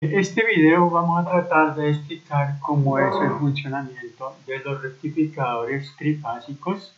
Este video vamos a tratar de explicar cómo es el funcionamiento de los rectificadores trifásicos,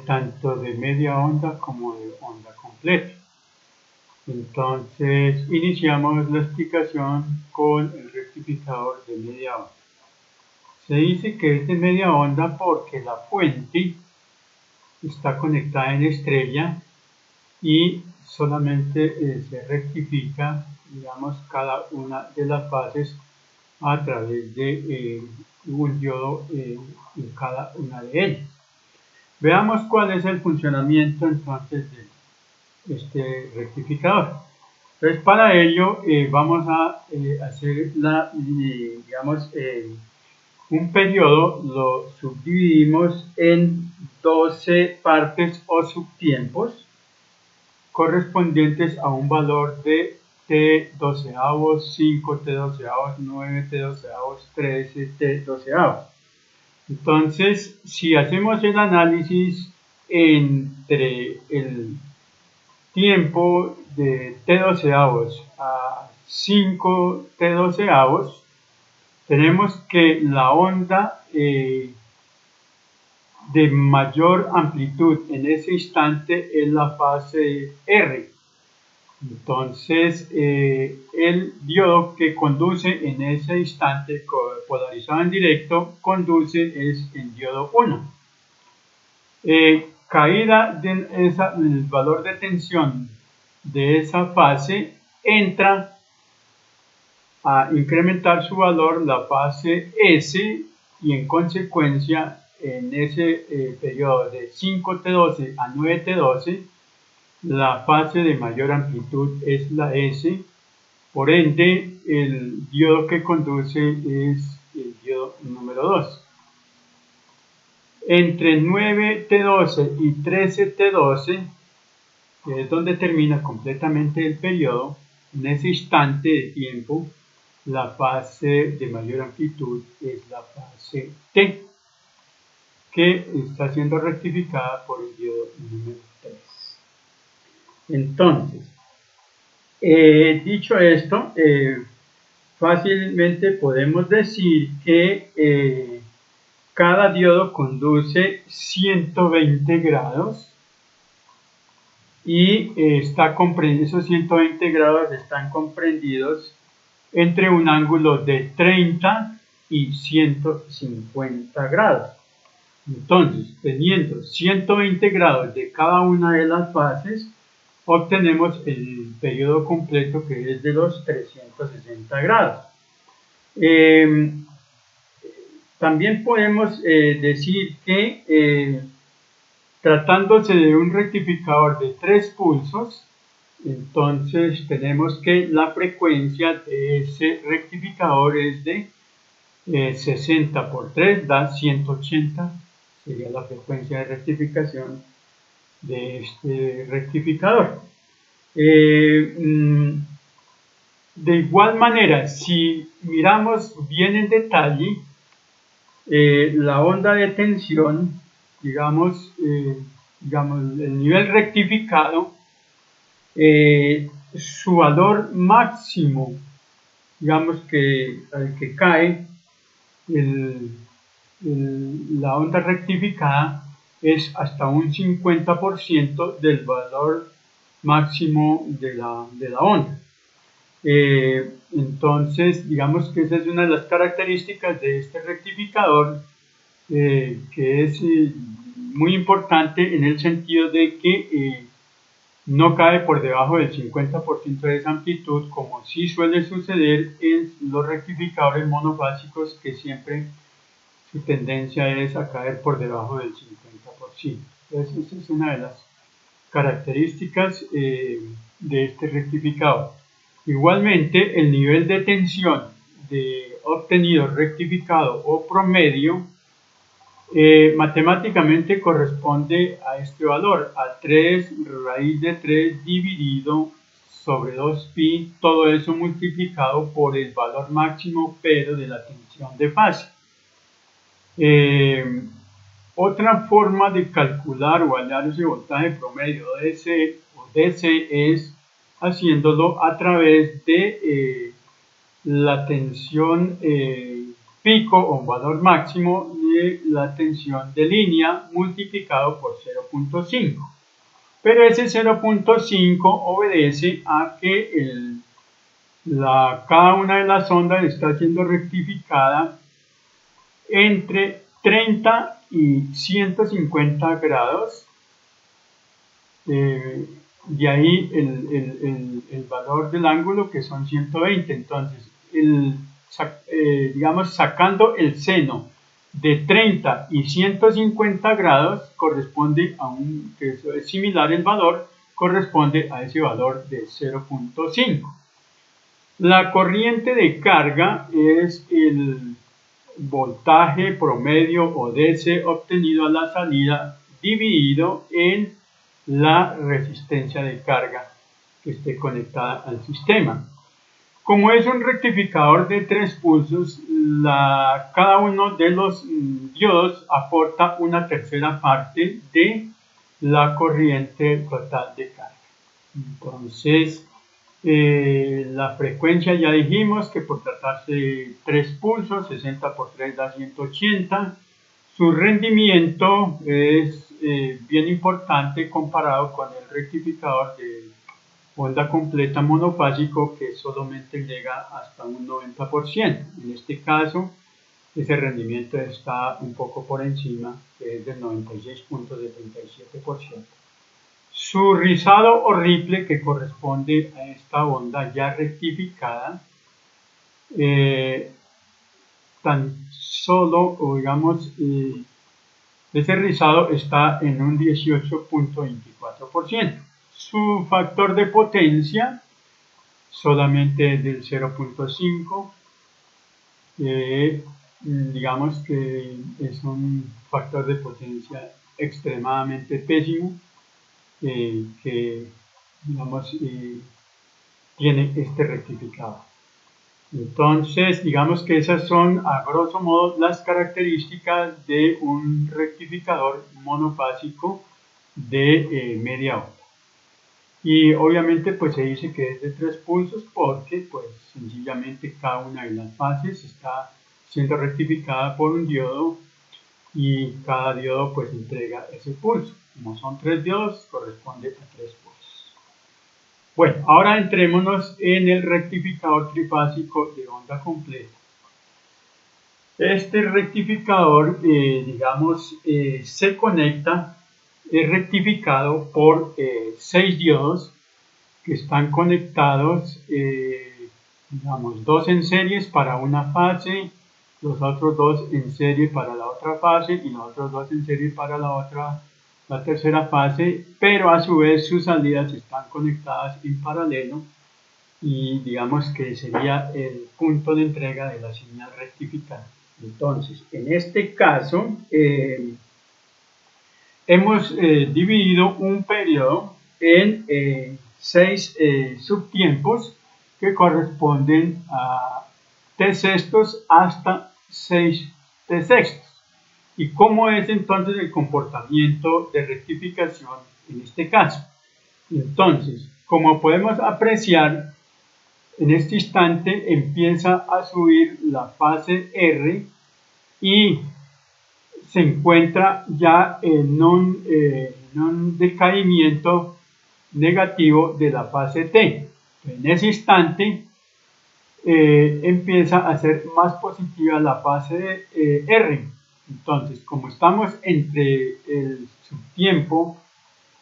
tanto de media onda como de onda completa. Entonces, iniciamos la explicación con el rectificador de media onda. Se dice que es de media onda porque la fuente está conectada en estrella y solamente se rectifica, digamos, cada una de las fases a través de un diodo en cada una de ellas. Veamos cuál es el funcionamiento entonces de este rectificador. Entonces, para ello vamos a hacer un periodo, lo subdividimos en 12 partes o subtiempos correspondientes a un valor de t doceavos, 5 t doceavos, 9 t doceavos, 13 t doceavos. Entonces, si hacemos el análisis entre el tiempo de t doceavos a 5 t doceavos, tenemos que la onda de mayor amplitud en ese instante es la fase R. Entonces, el diodo que conduce en ese instante polarizado en directo conduce es el diodo 1. Caída de el valor de tensión de esa fase, entra a incrementar su valor la fase S y en consecuencia en ese periodo de 5T12 a 9T12 la fase de mayor amplitud es la S, por ende el diodo que conduce es el diodo número 2. Entre 9T12 y 13T12, que es donde termina completamente el periodo, en ese instante de tiempo, la fase de mayor amplitud es la fase T, que está siendo rectificada por el diodo número 3. Entonces, dicho esto, fácilmente podemos decir que cada diodo conduce 120 grados y esos 120 grados están comprendidos entre un ángulo de 30 y 150 grados. Entonces, teniendo 120 grados de cada una de las fases, obtenemos el periodo completo que es de los 360 grados. También podemos decir que tratándose de un rectificador de 3 pulsos, entonces tenemos que la frecuencia de ese rectificador es de 60 por 3 da 180, sería la frecuencia de rectificación de este rectificador. De igual manera, si miramos bien en detalle, la onda de tensión, digamos, el nivel rectificado, su valor máximo, digamos que al que cae la onda rectificada es hasta un 50% del valor máximo de la onda. Entonces, digamos que esa es una de las características de este rectificador, que es muy importante en el sentido de que no cae por debajo del 50% de esa amplitud, como sí suele suceder en los rectificadores monofásicos, que siempre su tendencia es a caer por debajo del 50%. Entonces, esa es una de las características de este rectificador. Igualmente, el nivel de tensión obtenido rectificado o promedio matemáticamente corresponde a este valor, a 3 raíz de 3 dividido sobre 2pi, todo eso multiplicado por el valor máximo pero de la tensión de fase. Otra forma de calcular o hallar ese voltaje promedio DC o DC es haciéndolo a través de la tensión pico o valor máximo de la tensión de línea multiplicado por 0.5. Pero ese 0.5 obedece a que cada una de las ondas está siendo rectificada entre 30 y 150 grados. De ahí el valor del ángulo, que son 120. Entonces, digamos, sacando el seno de 30 y 150 grados, corresponde a que es similar el valor, corresponde a ese valor de 0.5. La corriente de carga es el voltaje promedio o DC obtenido a la salida dividido en la resistencia de carga que esté conectada al sistema. Como es un rectificador de 3 pulsos, cada uno de los diodos aporta una tercera parte de la corriente total de carga. Entonces, la frecuencia ya dijimos que por tratarse de 3 pulsos, 60 por 3 da 180. Su rendimiento es bien importante comparado con el rectificador de onda completa monofásico, que solamente llega hasta un 90%. En este caso, ese rendimiento está un poco por encima, que es del 96.77%. Su rizado o ripple, que corresponde a esta onda ya rectificada, tan solo, o digamos, ese rizado está en un 18.24%. Su factor de potencia solamente es del 0.5. Digamos que es un factor de potencia extremadamente pésimo, que digamos tiene este rectificador. Entonces, digamos que esas son a grosso modo las características de un rectificador monofásico de media onda. Y obviamente pues se dice que es de 3 pulsos porque pues sencillamente cada una de las fases está siendo rectificada por un diodo y cada diodo pues entrega ese pulso. Como son 3 diodos, corresponde a 3 pulsos. Bueno, ahora entrémonos en el rectificador trifásico de onda completa. Este rectificador, digamos, se conecta, es rectificado por 6 diodos que están conectados, digamos, 2 en series para una fase, los otros 2 en serie para la otra fase y los otros 2 en serie para la tercera fase, pero a su vez sus salidas están conectadas en paralelo y digamos que sería el punto de entrega de la señal rectificada. Entonces, en este caso, hemos dividido un periodo en 6 subtiempos que corresponden a t sextos hasta 6 t sextos. ¿Y cómo es entonces el comportamiento de rectificación en este caso? Entonces, como podemos apreciar, en este instante empieza a subir la fase R y se encuentra ya en un decaimiento negativo de la fase T. En ese instante empieza a ser más positiva la fase R. Entonces, como estamos entre el subtiempo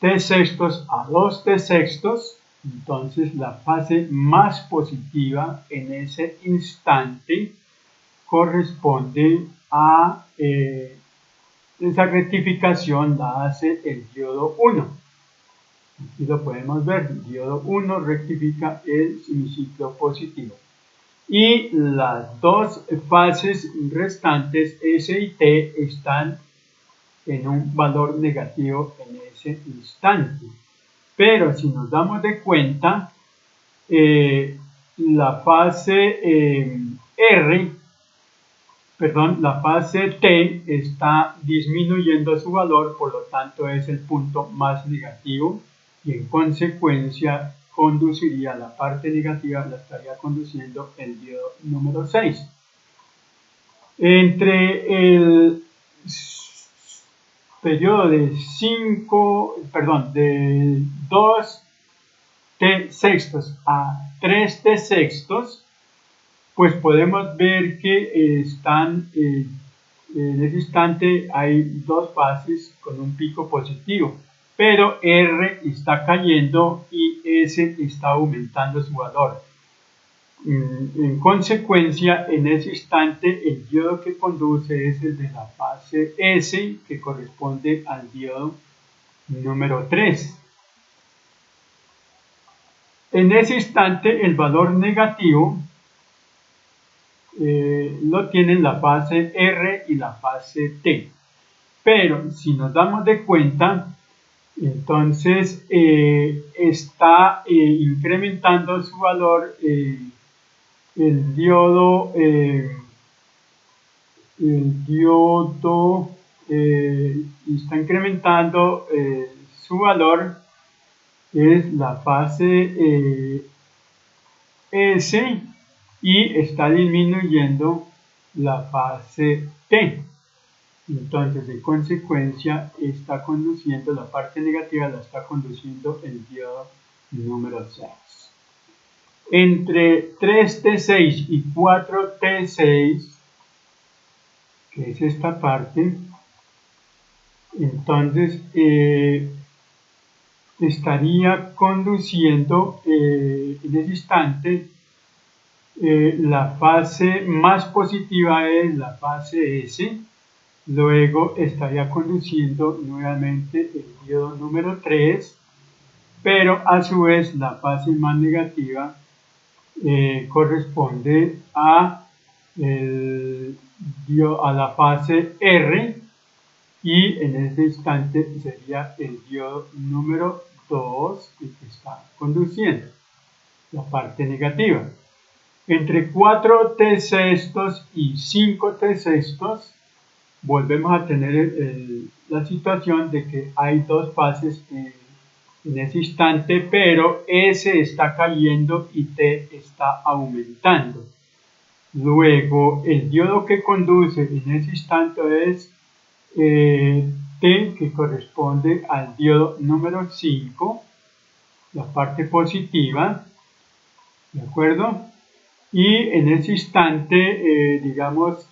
t sextos a 2 t sextos, entonces la fase más positiva en ese instante corresponde a esa rectificación la hace el diodo 1. Aquí lo podemos ver, el diodo 1 rectifica el semiciclo positivo. Y las dos fases restantes, S y T, están en un valor negativo en ese instante. Pero si nos damos de cuenta, la fase la fase T está disminuyendo su valor, por lo tanto es el punto más negativo y en consecuencia conduciría, la parte negativa la estaría conduciendo el diodo número 6. Entre el periodo de 2 t sextos a 3 t sextos, pues podemos ver que están en ese instante hay dos fases con un pico positivo, pero R está cayendo y S está aumentando su valor. En consecuencia, en ese instante el diodo que conduce es el de la fase S, que corresponde al diodo número 3. En ese instante el valor negativo lo tienen la fase R y la fase T. Pero si nos damos de cuenta, entonces está incrementando su valor el diodo está incrementando su valor, es la fase S, y está disminuyendo la fase T. Entonces, en consecuencia, está conduciendo, la parte negativa la está conduciendo el diodo número 6. Entre 3T6 y 4T6, que es esta parte, entonces estaría conduciendo en ese instante la fase más positiva es la fase S. Luego estaría conduciendo nuevamente el diodo número 3, pero a su vez la fase más negativa corresponde a la fase R, y en este instante sería el diodo número 2 el que está conduciendo la parte negativa. Entre 4 t sextos y 5 t sextos volvemos a tener la situación de que hay dos fases en ese instante, pero S está cayendo y T está aumentando. Luego, el diodo que conduce en ese instante es T, que corresponde al diodo número 5, la parte positiva, ¿de acuerdo? Y en ese instante, digamos,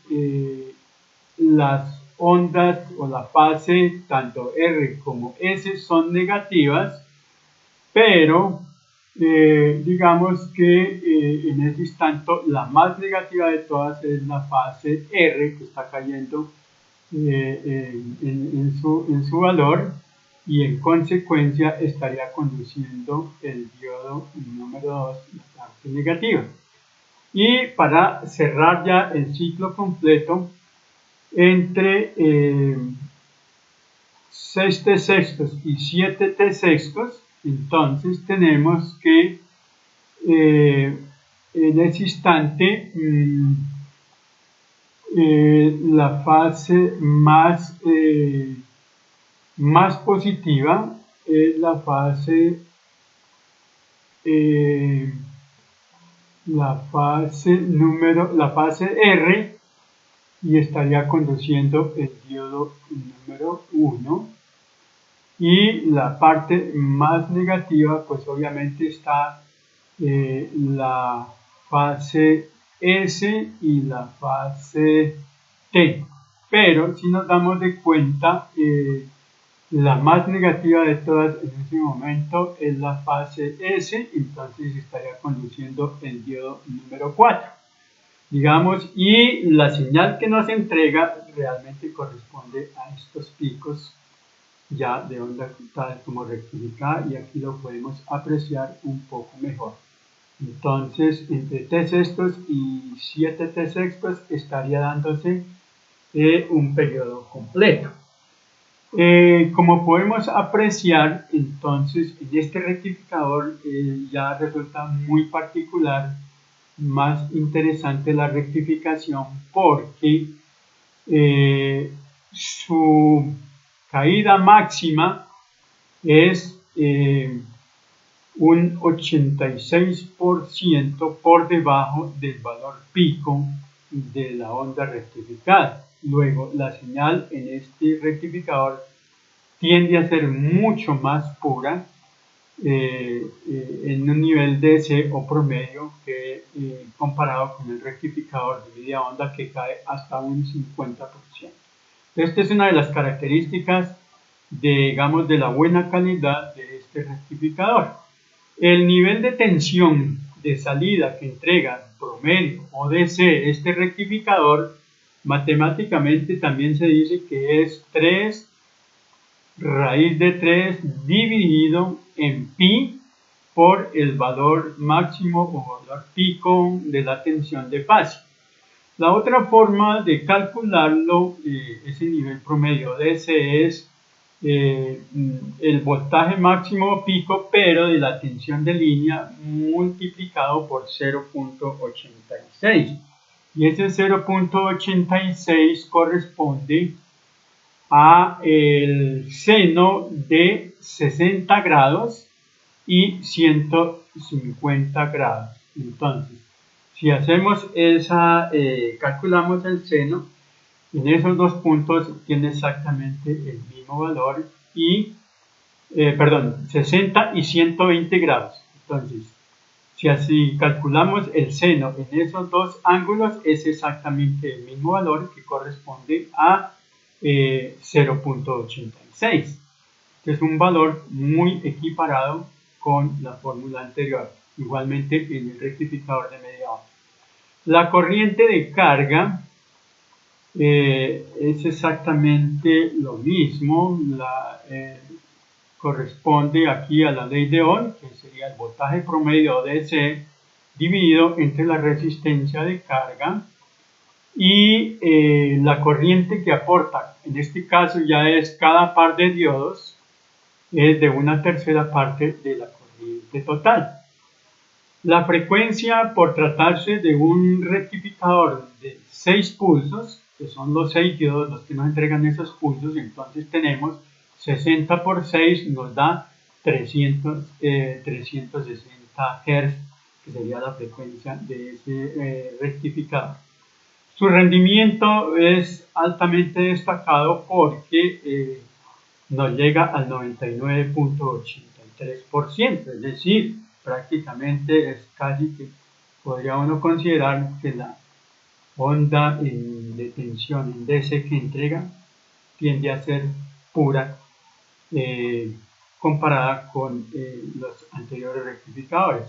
las ondas o la fase tanto R como S son negativas, pero digamos que en ese instante la más negativa de todas es la fase R, que está cayendo en su valor, y en consecuencia estaría conduciendo el diodo número 2, la parte negativa. Y para cerrar ya el ciclo completo, entre 6 t sextos y 7 t sextos, entonces tenemos que en ese instante la fase más positiva es la fase R, y estaría conduciendo el diodo número 1, y la parte más negativa pues obviamente está la fase S y la fase T, pero si nos damos de cuenta la más negativa de todas en ese momento es la fase S, entonces estaría conduciendo el diodo número 4. Digamos, y la señal que nos entrega realmente corresponde a estos picos ya de onda tal como rectificada, y aquí lo podemos apreciar un poco mejor. Entonces, entre t sextos y 7 t sextos estaría dándose un periodo completo. Como podemos apreciar, entonces, en este rectificador ya resulta muy particular, más interesante la rectificación, porque su caída máxima es un 86% por debajo del valor pico de la onda rectificada. Luego, la señal en este rectificador tiende a ser mucho más pura en un nivel DC o promedio que comparado con el rectificador de media onda, que cae hasta un 50%. Esta es una de las características digamos, de la buena calidad de este rectificador. El nivel de tensión de salida que entrega promedio o DC este rectificador, matemáticamente también se dice que es 3 raíz de 3 dividido en pi por el valor máximo o valor pico de la tensión de fase. La otra forma de calcularlo, ese nivel promedio DC, es el voltaje máximo pico, pero de la tensión de línea multiplicado por 0.86. Y ese 0.86 corresponde a el seno de 60 grados y 150 grados. Entonces, si hacemos calculamos el seno, en esos dos puntos tiene exactamente el mismo valor y, 60 y 120 grados. Entonces, si así calculamos el seno en esos dos ángulos, es exactamente el mismo valor que corresponde a 0.86. Que es un valor muy equiparado con la fórmula anterior, igualmente en el rectificador de media onda. La corriente de carga es exactamente lo mismo, corresponde aquí a la ley de Ohm, que sería el voltaje promedio DC dividido entre la resistencia de carga y la corriente que aporta, en este caso ya es cada par de diodos, es de 1/3 parte de la corriente total. La frecuencia, por tratarse de un rectificador de 6 pulsos, que son los 6 diodos los que nos entregan esos pulsos, entonces tenemos 60 por 6 nos da 360 Hz, que sería la frecuencia de ese rectificador. Su rendimiento es altamente destacado porque nos llega al 99.83%, es decir, prácticamente es casi que podría uno considerar que la onda de tensión en DC que entrega tiende a ser pura comparada con los anteriores rectificadores.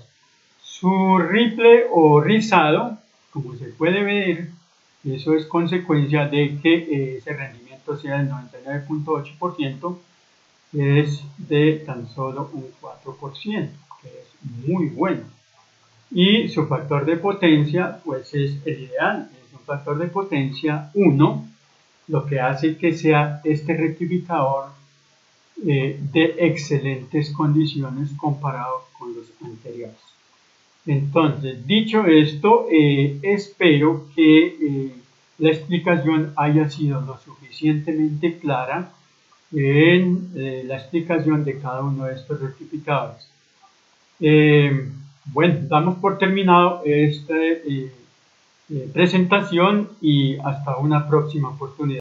Su ripple o rizado, como se puede ver, eso es consecuencia de que ese rendimiento sea del 99.8%, es de tan solo un 4%, que es muy bueno. Y su factor de potencia, pues es el ideal, es un factor de potencia 1, lo que hace que sea este rectificador de excelentes condiciones comparado con los anteriores. Entonces, dicho esto, espero que la explicación haya sido lo suficientemente clara en la explicación de cada uno de estos rectificadores. Bueno, damos por terminado esta presentación y hasta una próxima oportunidad.